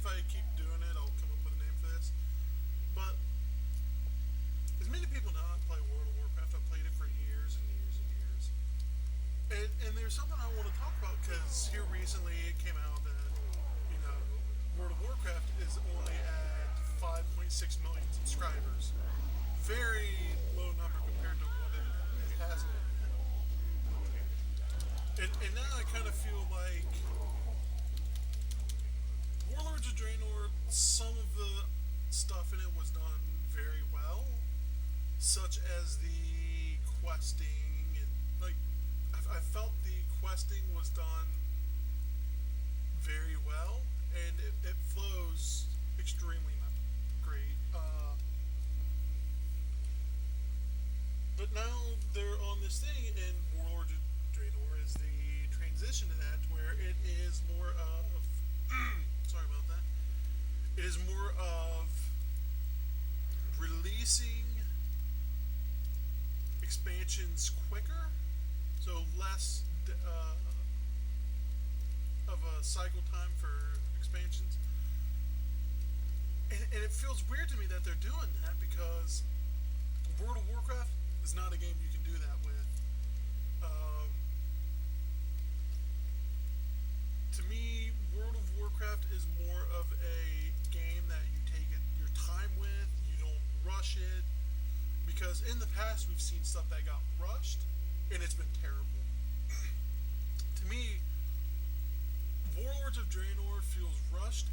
if I keep doing it, I'll come up with a name for this. But as many people know, I play World of Warcraft. I've played it for years and years and years. And there's something I want to talk about because here recently it came out that you know World of Warcraft is only at 5.6 million subscribers. Very low number compared to what it has been. And now I kind of feel like Warlords of Draenor, some of the stuff in it was done very well, such as the questing. And, like, I felt the questing was done very well, and it flows extremely great. But now they're on this thing, and Warlords of Draenor is the transition to that, where it is more of sorry about that. It is more of releasing expansions quicker, so less of a cycle time for expansions. And it feels weird to me that they're doing that because World of Warcraft is not a game you can do that with. To me, World of Warcraft is more of a game that you take your time with. You don't rush it, because in the past we've seen stuff that got rushed, and it's been terrible. To me, Warlords of Draenor feels rushed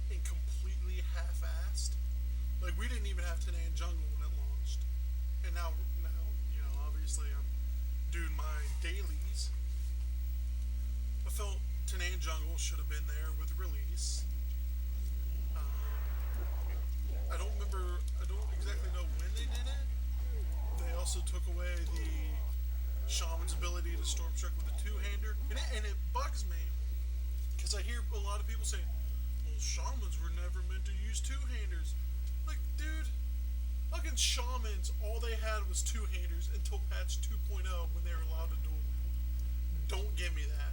and completely half-assed. Like, we didn't even have Tanaan Jungle when it launched, and now obviously I'm doing my dailies. I felt Tanaan Jungle should have been there with release. I don't exactly know when they did it. They also took away the shaman's ability to storm strike with a two-hander, and it bugs me because I hear a lot of people saying, "Well, shamans were never meant to use two-handers." Like, dude, fucking shamans, all they had was two-handers until patch 2.0 when they were allowed to dual wield. Don't give me that.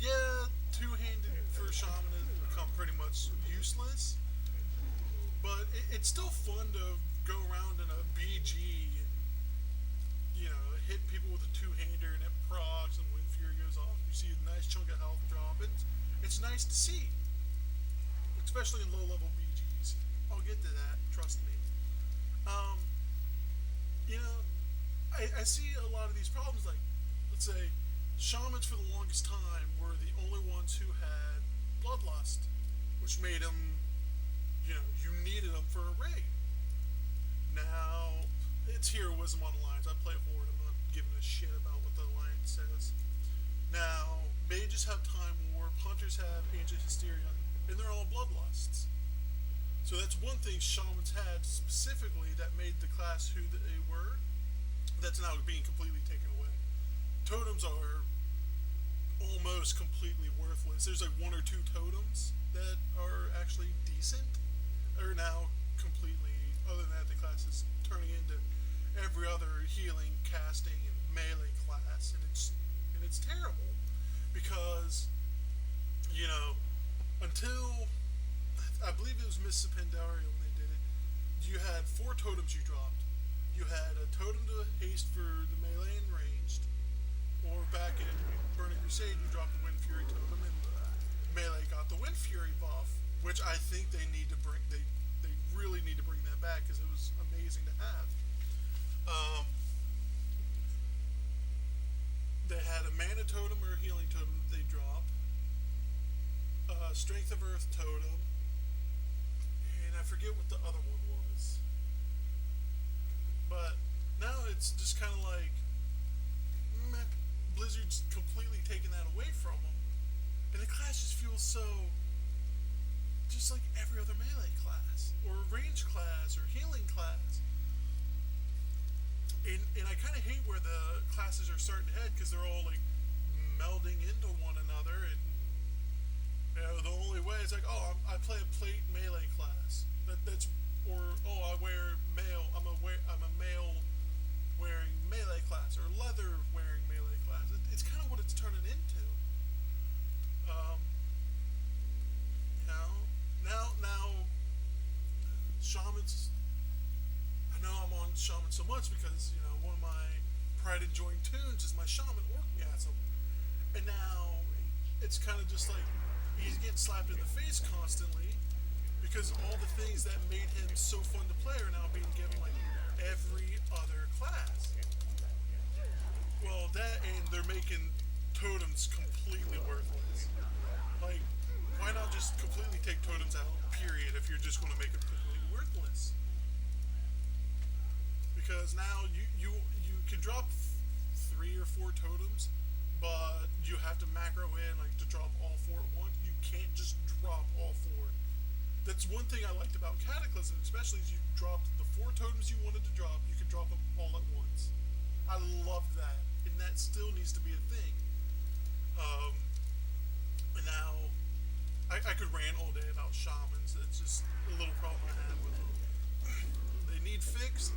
Yeah, two-handed for shaman has become pretty much useless, but it's still fun to go around in a BG and hit people with a two-hander and it procs and Wind Fury goes off. You see a nice chunk of health drop. It's nice to see, especially in low-level BGs. I'll get to that, trust me. I see a lot of these problems. Like, let's say shamans for the longest time were the only ones who had bloodlust, which made them, you needed them for a raid. Now, it's heroism on alliance. I play Horde. I'm not giving a shit about what the alliance says. Now, mages have Time Warp, hunters have Ancient Hysteria, and they're all bloodlusts. So that's one thing shamans had specifically that made the class who they were. That's now being completely taken away. Totems are almost completely worthless. There's like one or two totems that are actually decent, are now completely, other than that, the class is turning into every other healing, casting, and melee class, and it's terrible because until I believe it was Miss Pandaria when they did it, you had 4 totems you dropped. You had a totem to haste for the melee and ranged, or back in Burning Crusade, you dropped the Wind Fury totem, and melee got the Wind Fury buff, which I think they need to bring. They really need to bring that back because it was amazing to have. They had a mana totem or a healing totem that they drop, Strength of Earth totem, and I forget what the other one was. But now it's just kind of like, meh, Blizzard's completely taken that away from them, and the class just feels so, just like every other melee class, or range class, or healing class. And I kind of hate where the classes are starting to head because they're all like melding into one another, and the only way is like, oh, I play a plate melee class. That's or oh, I wear male. I'm a male wearing melee class, or leather wearing melee class. It's kind of what it's turning into. shamans. I know I'm on shaman so much because one of my pride enjoying tunes is my shaman orgasm, and now it's kind of just like he's getting slapped in the face constantly because all the things that made him so fun to play are now being given like every other class. Well, that and they're making totems completely worthless. Like, why not just completely take totems out? Period. If you're just going to make them completely worthless, because now you can drop 3 or 4 totems, but you have to macro in like to drop all 4 at once. You can't just drop all 4. That's one thing I liked about Cataclysm, especially is you dropped the 4 totems you wanted to drop. You could drop them all at once. I loved that, and that still needs to be a thing. And now I could rant all day about shamans. It's just a little problem I have with them. They need fixed.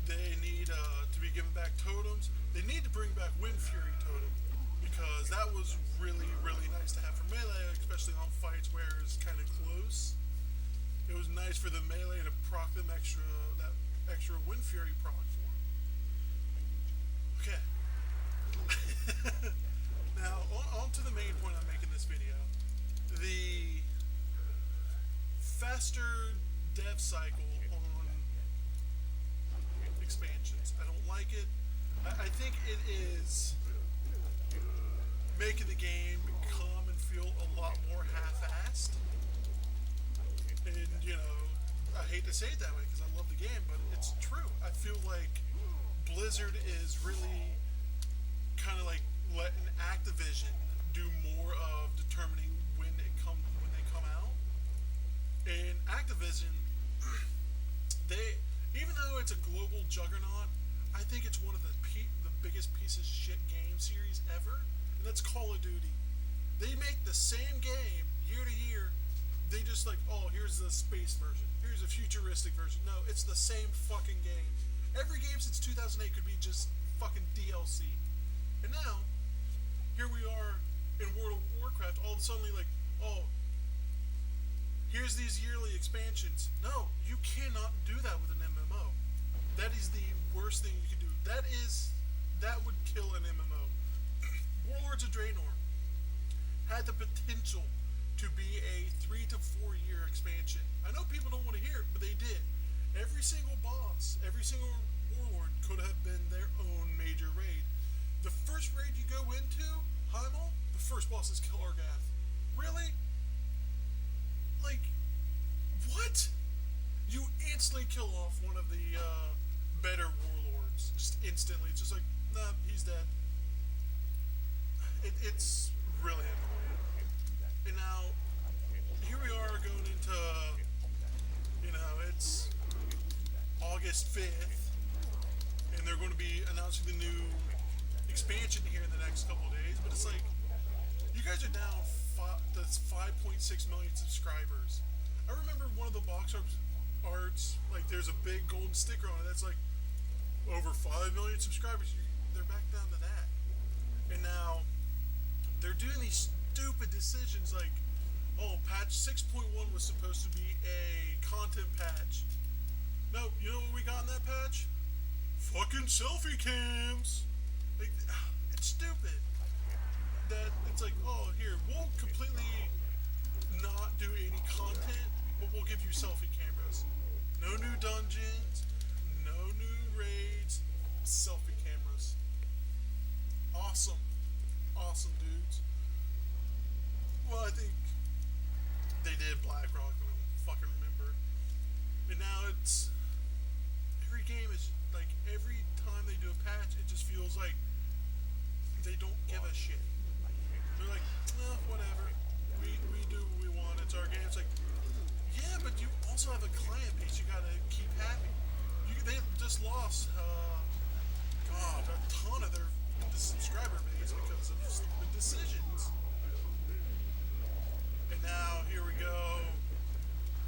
They need to be given back totems. They need to bring back Wind Fury totem because that was really, really nice to have for melee, especially on fights where it's kind of close. It was nice for the melee to proc them that extra Wind Fury proc for them. Okay. Now, on to the main point I'm making this video. The faster dev cycle on expansions. I don't like it. I think it is making the game become and feel a lot more half-assed. And, I hate to say it that way because I love the game, but it's true. I feel like Blizzard is really kind of like letting Activision do more of determining when they come out. And Activision, even though it's a global juggernaut, I think it's one of the biggest pieces of shit game series ever, and that's Call of Duty. They make the same game year to year. They just like, oh, here's the space version. Here's a futuristic version. No, it's the same fucking game. Every game since 2008 could be just fucking DLC. And now, here we are in World of Warcraft, all of a sudden like, oh, here's these yearly expansions. No, you cannot do that with an MMO. That is the worst thing you can do. That would kill an MMO. Warlords of Draenor had the potential to be a 3 to 4 year expansion. I know people don't want to hear it, but they did. Every single boss, every single warlord could have been their own major raid. The first raid you go into, Heimel, the first boss is Killargath. Really? Like, what? You instantly kill off one of the better warlords. Just instantly. It's just like, nah, he's dead. It's really annoying. And now, here we are going into, it's August 5th, and they're going to be announcing the new expansion here in the next couple of days, but it's like, you guys are down that's 5.6 million subscribers. I remember one of the box arts, like there's a big golden sticker on it that's like, over 5 million subscribers. They're back down to that. And now, they're doing these stupid decisions like, oh, patch 6.1 was supposed to be a content patch. No, you know what we got in that patch? Fucking selfie cams. Like, it's stupid. That it's like, oh, here, we'll completely not do any content, but we'll give you selfie cameras. No new dungeons, no new raids, selfie cameras. Awesome. Awesome, dudes. Well, I think they did BlackRock, I don't fucking remember. And now it's, every game is, like, every time they do a patch, it just feels like they don't give a shit. They're like, whatever. We do what we want, it's our game. It's like, yeah, but you also have a client base you gotta keep happy. They just lost, a ton of their subscriber base because of stupid decisions. And now, here we go,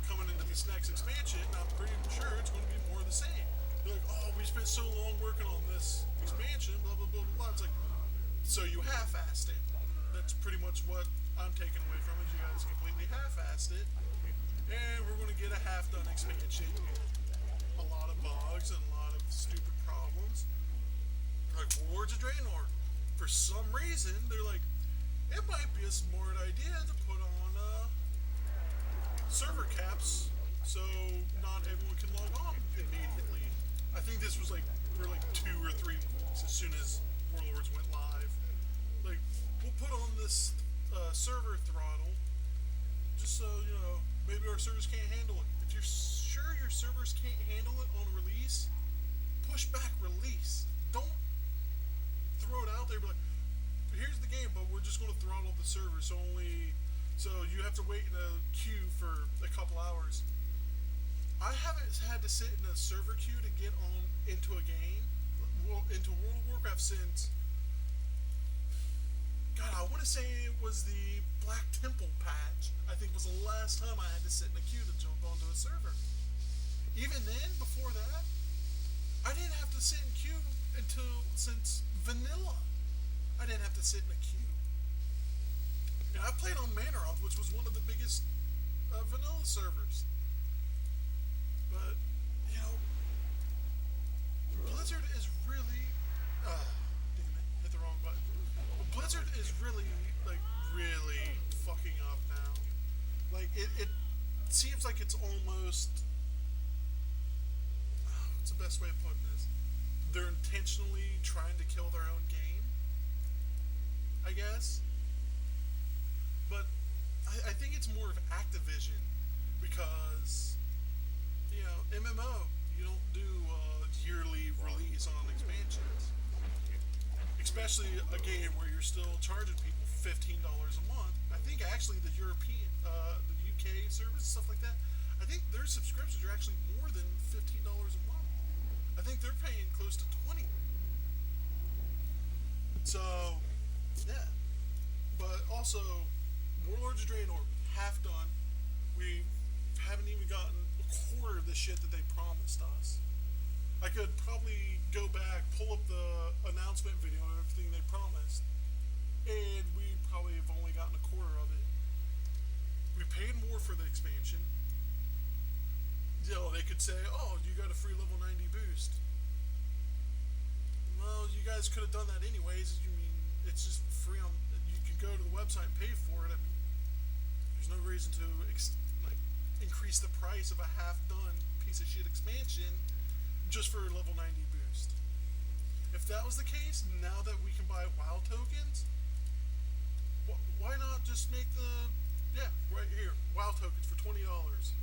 coming into this next expansion, I'm pretty sure it's going to be more of the same. They're like, oh, we spent so long working on this expansion, blah, blah, blah, blah, blah. It's like, so you half-assed it. That's pretty much what I'm taking away from it. You guys completely half-assed it. and we're going to get a half-done expansion with a lot of bugs and a lot of stupid problems. Like Warlords of Draenor, for some reason, they're like, it might be a smart idea to put on server caps so not everyone can log on immediately. I think this was like for like 2 or 3 weeks as soon as Warlords went live. Like, we'll put on this server throttle just so, maybe our servers can't handle it. If you're sure your servers can't handle it on release, push back release. Don't throw it out there, but like, here's the game, but we're just going to throttle the server, so you have to wait in a queue for a couple hours. I haven't had to sit in a server queue to get on into a game, into World of Warcraft since, God, I want to say it was the Black Temple patch. I think was the last time I had to sit in a queue to jump onto a server. Even then, before that, I didn't have to sit in queue since vanilla. I didn't have to sit in a queue. And I played on Manaroth, which was one of the biggest vanilla servers. But, Blizzard is really... damn it, hit the wrong button. Blizzard is really fucking up now. Like, it seems like it's almost... what's the best way of putting this? They're intentionally trying to kill their own game, I guess. But I think it's more of Activision because, MMO, you don't do yearly release on expansions. Especially a game where you're still charging people $15 a month. I think actually the European, the UK service, stuff like that, I think their subscriptions are actually more than $15 a month. I think they're paying close to 20. So, yeah. But also, Warlords of Draenor, half done. We haven't even gotten a quarter of the shit that they promised us. I could probably go back, pull up the announcement video and everything they promised, and we probably have only gotten a quarter of it. We paid more for the expansion. They could say, oh, you got a free level 90 boost. Well, you guys could have done that anyways. You mean, it's just free on... You can go to the website and pay for it. I mean, there's no reason to increase the price of a half-done piece of shit expansion just for a level 90 boost. If that was the case, now that we can buy WoW tokens, why not just make right here, WoW tokens for $20.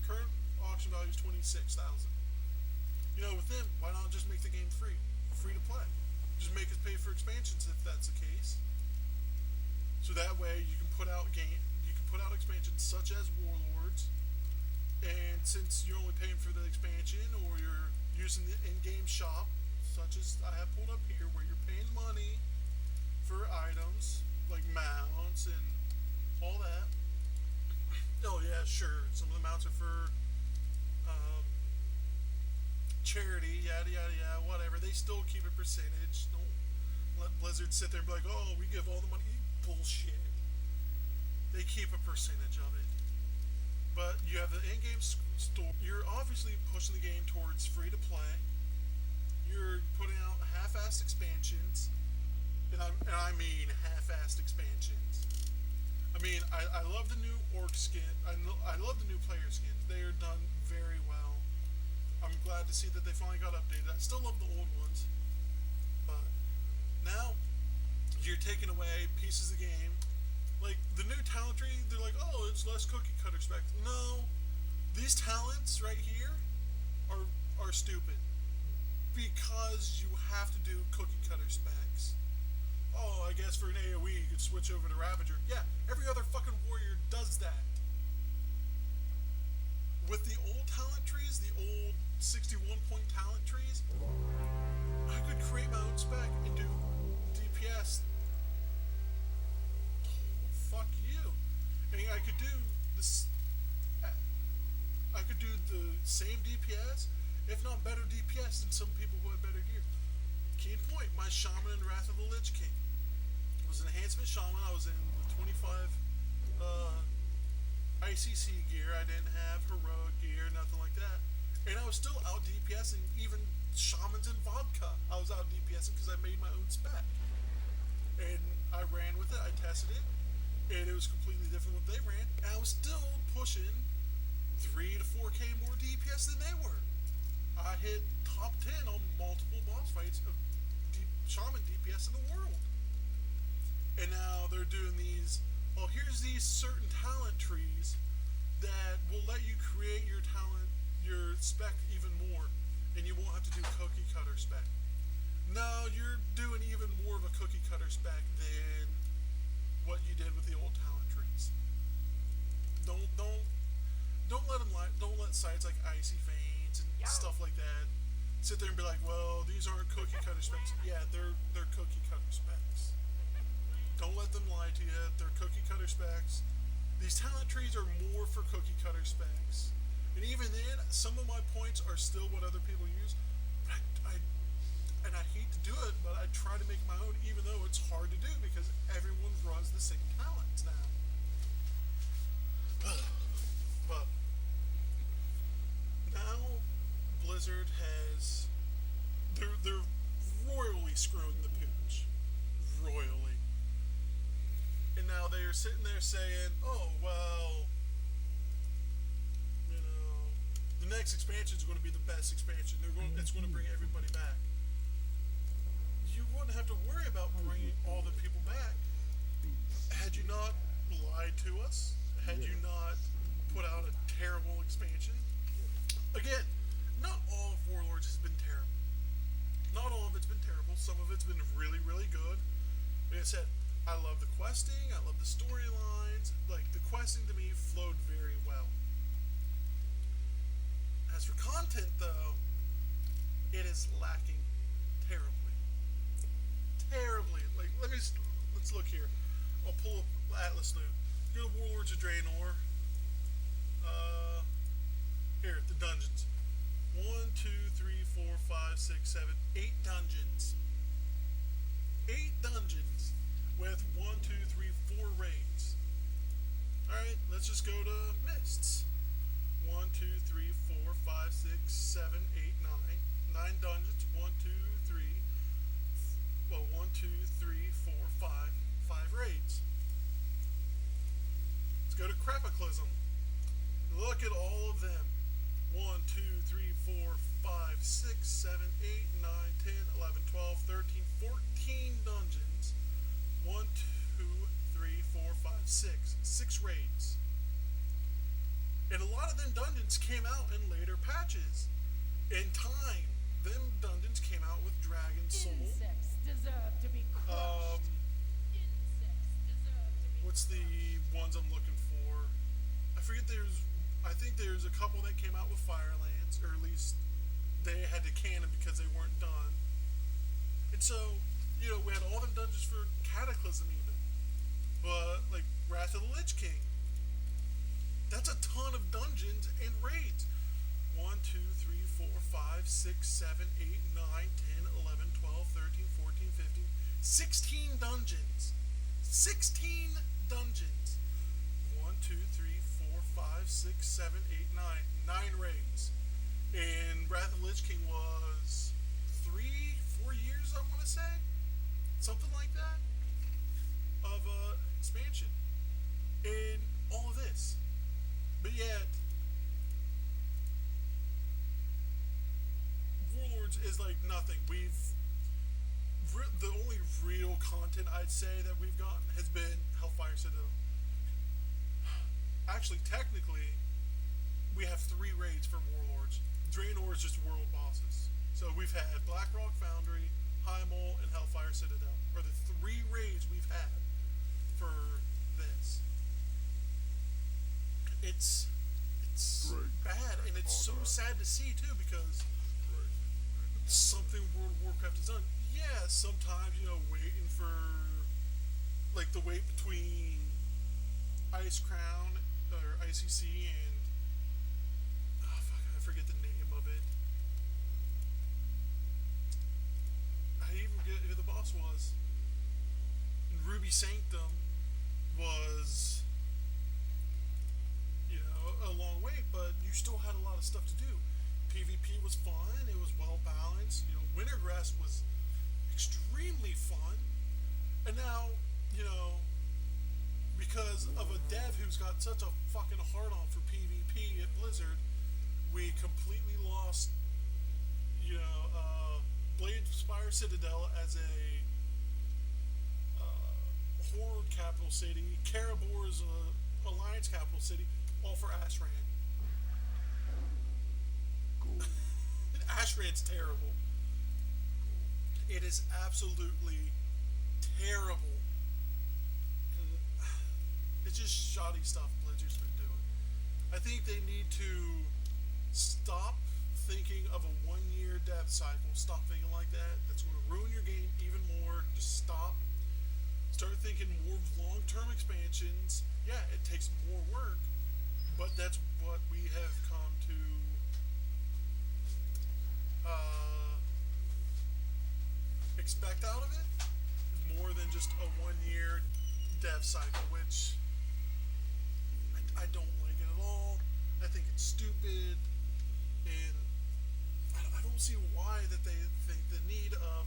Current auction value is $26,000. With them, why not just make the game free to play? Just make us pay for expansions if that's the case. So that way you can put out expansions such as Warlords, and since you're only paying for the expansion, or you're using the in-game shop, such as I have pulled up here, where you're paying money for items like mounts and all that. Oh yeah, sure, some of the mounts are for charity, yada yada yada, whatever. They still keep a percentage. Don't let Blizzard sit there and be like, oh, we give all the money. Bullshit. They keep a percentage of it. But you have the in-game store. You're obviously pushing the game towards free-to-play. You're putting out half-assed expansions, and I mean half-assed expansions. I mean, I love the new orc skin. I love the new player skins. They are done very well. I'm glad to see that they finally got updated. I still love the old ones, but now you're taking away pieces of the game. Like the new talent tree, they're like, oh, it's less cookie cutter specs. No, these talents right here are stupid because you have to do cookie cutter specs. Oh, I guess for an AoE you could switch over to Ravager. Yeah, every other fucking warrior does that. With the old talent trees, the old 61-point talent trees, I could create my own spec and do DPS. Oh, fuck you. And I could do this. I could do the same DPS, if not better DPS than some people who have better gear. Key point, my Shaman in Wrath of the Lich King. It was an enhancement Shaman. I was in the 25 ice ICC gear. I didn't have heroic gear, nothing like that. And I was still out DPSing even shamans and vodka. I was out DPSing because I made my own spec. And I ran with it, I tested it, and it was completely different what they ran. And I was still pushing 3 to 4K more DPS than they were. I hit top 10 on multiple boss fights of shaman DPS in the world. And now they're doing these, oh, here's these certain talent trees that will let you create your talent, your spec even more, and you won't have to do cookie cutter spec. No, you're doing even more of a cookie cutter spec than what you did with the old talent trees. Don't let them lie. Don't let sites like Icy Veins and stuff like that sit there and be like, well, these aren't cookie cutter specs. Yeah, they're cookie cutter specs. Don't let them lie to you. They're cookie cutter specs. These talent trees are more for cookie cutter specs. And even then, some of my points are still what other people use. But I hate to do it, but I try to make my own, even though it's hard to do because everyone runs the same talents now. But now Blizzard has they're royally screwing the pooch. Royally. And now they are sitting there saying, oh, well, you know, the next expansion is going to be the best expansion. It's going to bring everybody back. You wouldn't have to worry about bringing all the people back had you not lied to us, had you not put out a terrible expansion. Again, not all of Warlords has been terrible. Not all of it's been terrible. Some of it's been really, really good. Like I said, I love the questing. I love the storylines. Like, the questing to me flowed very well. As for content, though, it is lacking terribly. Terribly. Like, let's look here. I'll pull up Atlas New. Go to Warlords of Draenor. Here, the dungeons. 1, 2, 3, 4, 5, 6, 7, 8 dungeons. 8 dungeons with 1, 2, 3, 4 raids. Alright, let's just go to Mists. 1, 2, 3, 4, 5, 6, 7, 8, 9. 9 dungeons. 1, 2, 3. Well, 1, 2, 3, 4, 5. 5 raids. Let's go to Crapaclysm. Look at all of them. 1, 2, 3, 4, 5, 6, 7, 8, 9, 10, 11, 12, 13, 14 dungeons. 1, 2, 3, 4, 5, 6. 6 raids. And a lot of them dungeons came out in later patches. In time, them dungeons came out with Dragon Soul. Insects deserve to be crushed. What's the ones I'm looking for? I forget I think there's a couple that came out with Firelands, or at least they had to can them because they weren't done. And so, you know, we had all them dungeons for Cataclysm even. But, like, Wrath of the Lich King. That's a ton of dungeons and raids. 1, 2, 3, 4, 5, 6, 7, 8, 9, 10, 11, 12, 13, 14, 15, 16 dungeons. 16 dungeons. 1, 2, 3, 4, 5, 6, 7, 8, 9. 9 raids. And Wrath of the Lich King was 3, 4 years, I want to say? Something like that? Of expansion. And all of this. But yet, Warlords is like nothing. The only real content I'd say that we've gotten has been Hellfire Citadel. Actually, technically, we have 3 raids for Warlords. Draenor is just world bosses. So we've had Blackrock Foundry, Highmole, and Hellfire Citadel are the 3 raids we've had for this. It's bad, and it's so sad to see too, because something World of Warcraft has done. Yeah, sometimes, you know, waiting for, like, the wait between Ice Crown or ICC and I forget the name of it. I even forget who the boss was. And Ruby Sanctum was, still had a lot of stuff to do. PvP was fun. It was well balanced. Wintergrass was extremely fun. And now, you know, because of a dev who's got such a fucking hard on for PvP at Blizzard, we completely lost, Blade Spire Citadel as a Horde capital city, Karabor's Alliance capital city, all for Ashran. Ashran's terrible. It is absolutely terrible. And it's just shoddy stuff Blizzard's been doing. I think they need to stop thinking of a 1-year dev cycle. Stop thinking like that. That's going to ruin your game even more. Just stop. Start thinking more long-term expansions. Yeah, it takes more work, but that's what we have come to expect out of it. More than just a 1-year dev cycle, which I don't like it at all. I think it's stupid, and I don't see why that they think the need of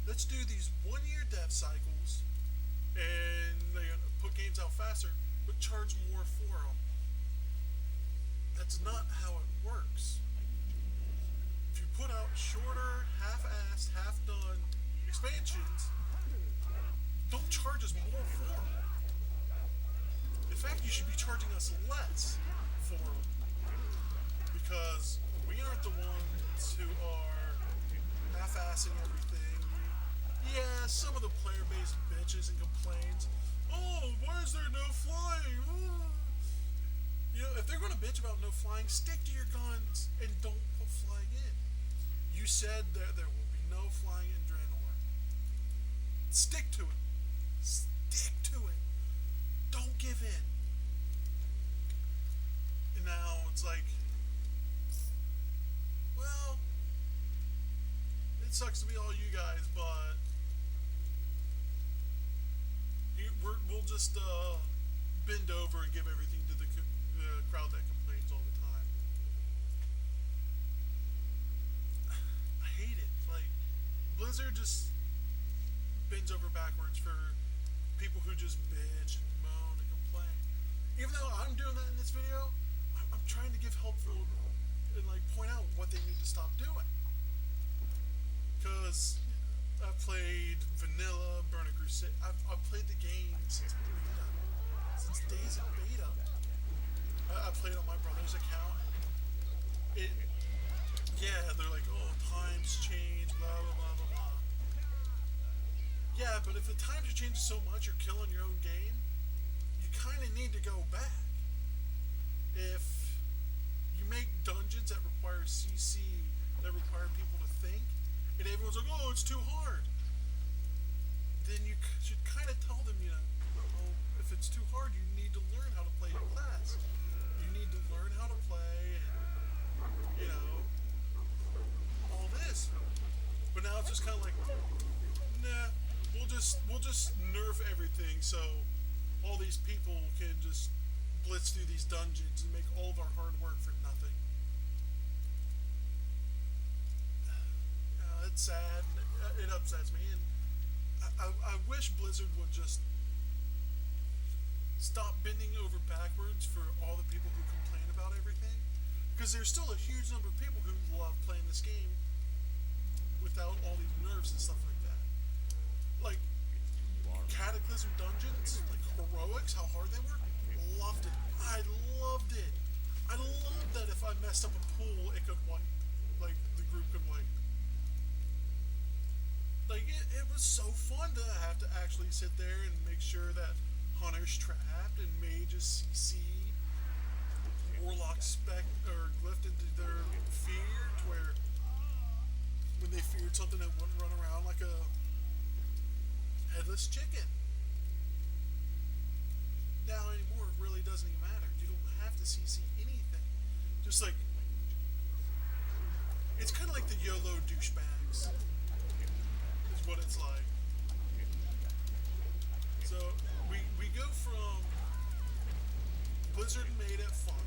let's do these 1-year dev cycles and they put games out faster, but charge more for them. That's not how it works. If you put out shorter, half-assed, half-done expansions, don't charge us more for them. In fact, you should be charging us less for them, because we aren't the ones who are half-assing everything. Yeah, some of the player base bitches and complains. Oh, why is there no flying? Oh. If they're going to bitch about no flying, stick to your guns and don't put flying in. You said that there will be no flying in Draenor. Stick to it. Stick to it. Don't give in. And now it's like, well, it sucks to be all you guys, but we'll just bend over and give everything to the crowd that complains all the time. I hate it. Like, Blizzard just bends over backwards for people who just bitch and moan and complain. Even though I'm doing that in this video, I'm trying to give helpful and point out what they need to stop doing. Because I've played Vanilla, Burning Crusade. I've played the game since beta, since days of beta. I played on my brother's account. They're like, oh, times change, blah blah blah blah blah. Yeah, but if the times are changing so much, you're killing your own game. You kind of need to go back. If you make dungeons that require CC, that require people to think, and everyone's like, oh, it's too hard, then you should kind of tell them, oh, if it's too hard, you need to learn how to play your class. You need to learn how to play, and, all this. But now it's just kind of like, nah, we'll just nerf everything so all these people can just blitz through these dungeons and make all of our hard work for nothing. It's sad. It upsets me, and I wish Blizzard would just stop bending over backwards for all the people who complain about everything, because there's still a huge number of people who love playing this game without all these nerfs and stuff like that. Like Cataclysm dungeons, like heroics, how hard they were. Loved it. I loved it. I loved that if I messed up a pool, it could wipe. Like the group could wipe. Like, it was so fun to have to actually sit there and make sure that Hunter's trapped and Mages CC, Warlocks or glyphed into their fear, to where when they feared something, it wouldn't run around like a headless chicken. Now anymore, it really doesn't even matter. You don't have to CC anything. Just like, it's kind of like the YOLO douchebags. What it's like. So we go from Blizzard made it fun.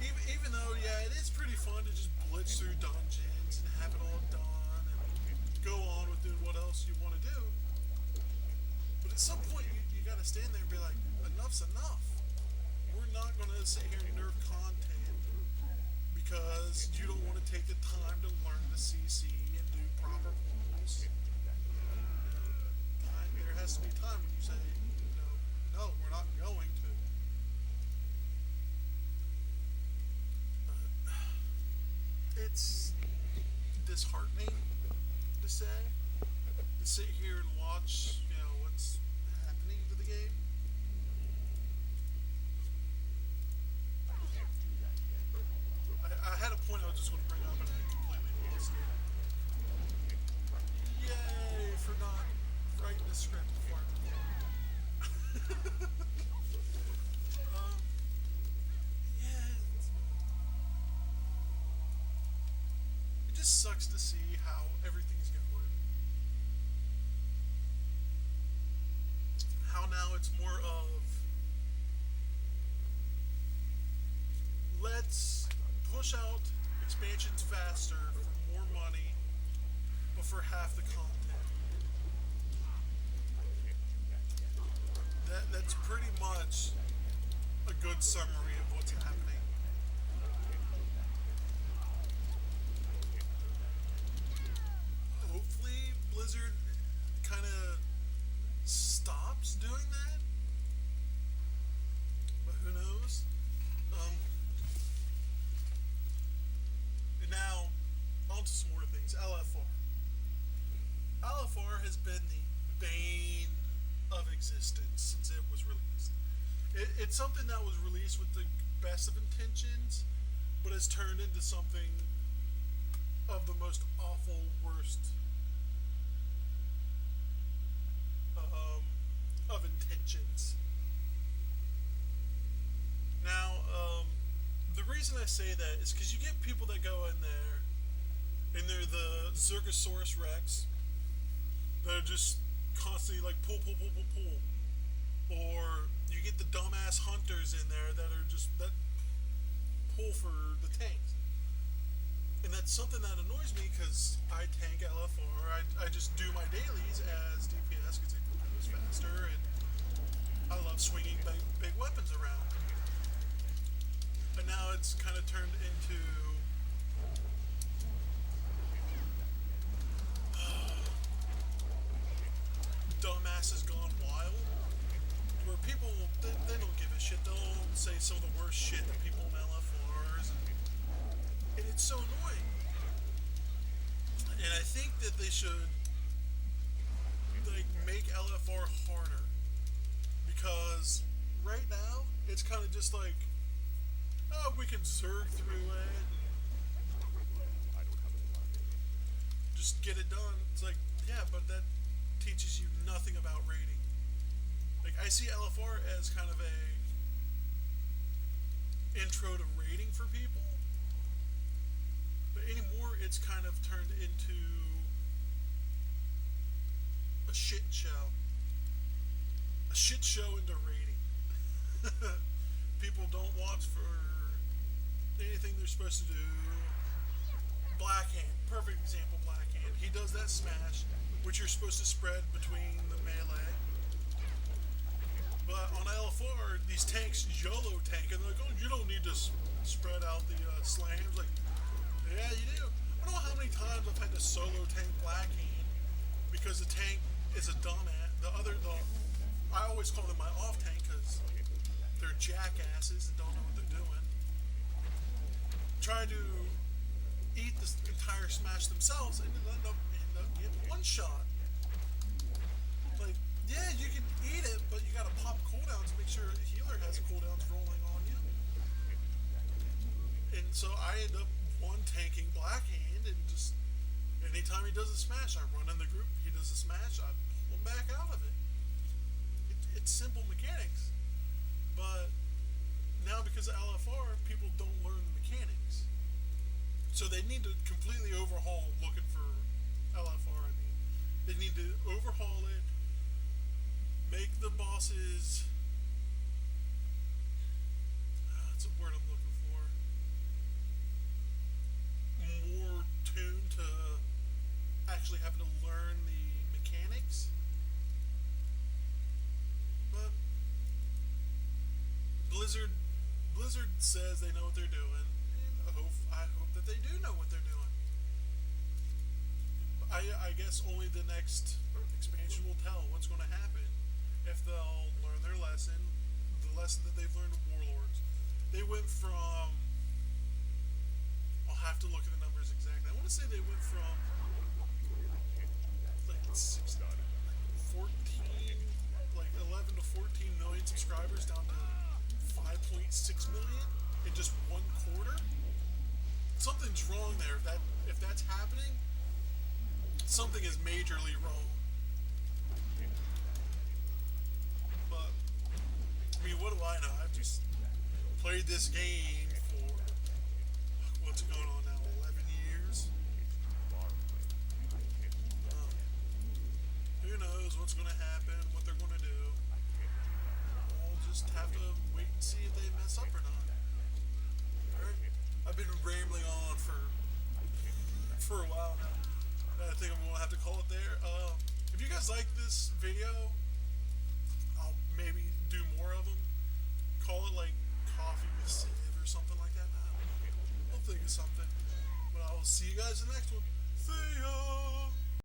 even though, yeah, it is pretty fun to just blitz through dungeons and have it all done and go on with doing what else you want to do. But at some point, you got to stand there and be like, enough's enough. We're not going to sit here and nerf content because you don't want to take the time to learn the CC and do proper pulls. There has to be time when you say, no, we're not going to. It's disheartening to say, to sit here and watch, what's happening to the game. I had a point I was just going to bring up and I completely lost it. Yay for not writing the script before I yeah, it just sucks to see how everything's going. How now it's more of let's push out expansions faster for more money, but for half the content. That's pretty much a good summary of what's happening. Hopefully Blizzard kind of stops doing that, but who knows? And now, on to some more things. LFR. LFR has been the bane of existence since it was released. It's something that was released with the best of intentions, but has turned into something of the most awful, worst of intentions. Now, the reason I say that is because you get people that go in there, and they're the Zergosaurus Rex, that are just constantly like pull. Or you get the dumbass hunters in there that are just, that pull for the tanks. And that's something that annoys me because I tank LFR, I just do my dailies as DPS because it goes faster, and I love swinging big weapons around. And now it's kind of turned into dumbasses gone wild, where people, they don't give a shit. They'll say some of the worst shit to people in LFRs, and it's so annoying. And I think that they should make LFR harder, because right now it's kind of just like, oh, we can zerg through it, just get it done. It's like, yeah, but that teaches you nothing about raiding. Like, I see LFR as kind of a intro to raiding for people, but anymore it's kind of turned into a shit show. A shit show into raiding. People don't watch for anything they're supposed to do. Blackhand, perfect example. Blackhand, he does that smash, which you're supposed to spread between the melee. But on LFR, these tanks YOLO tank, and they're like, oh, you don't need to spread out the slams. Like, yeah, you do. I don't know how many times I've had to solo tank Blackhand because the tank is a dumbass. I always call them my off tank because they're jackasses and don't know what they're doing. Try to eat this entire smash themselves and end up getting one shot. Like, yeah, you can eat it, but you gotta pop cooldowns to make sure the healer has cooldowns rolling on you. And so I end up one tanking Blackhand, and just anytime he does a smash, I run in the group, he does a smash, I pull him back out of it. It's simple mechanics. But now because of LFR, people don't learn the mechanics. So they need to completely overhaul looking for LFR. I mean, they need to overhaul it, make the bosses, that's a word I'm looking for, actually having to learn the mechanics. But Blizzard says they know what they're doing, and I hope that they do know what they're doing. I guess only the next expansion will tell what's going to happen. If they'll learn their lesson, the lesson that they've learned in Warlords. They went from, I'll have to look at the numbers exactly. I want to say they went from like 14, like 11 to 14 million subscribers down to 5.6 million in just one quarter. Something's wrong there. If that's happening, something is majorly wrong. But I mean, what do I know? I've just played this game for what's going on now, 11 years. Who knows what's going to happen, what they're going to do. We'll just have to wait and see if they mess up or not. Alright? I've been rambling on for a while now. I think I'm going to have to call it there. If you guys like this video, I'll maybe do more of them. Call it like Coffee with Civ or something like that. I don't know. I'll think of something. But I will see you guys in the next one. See ya!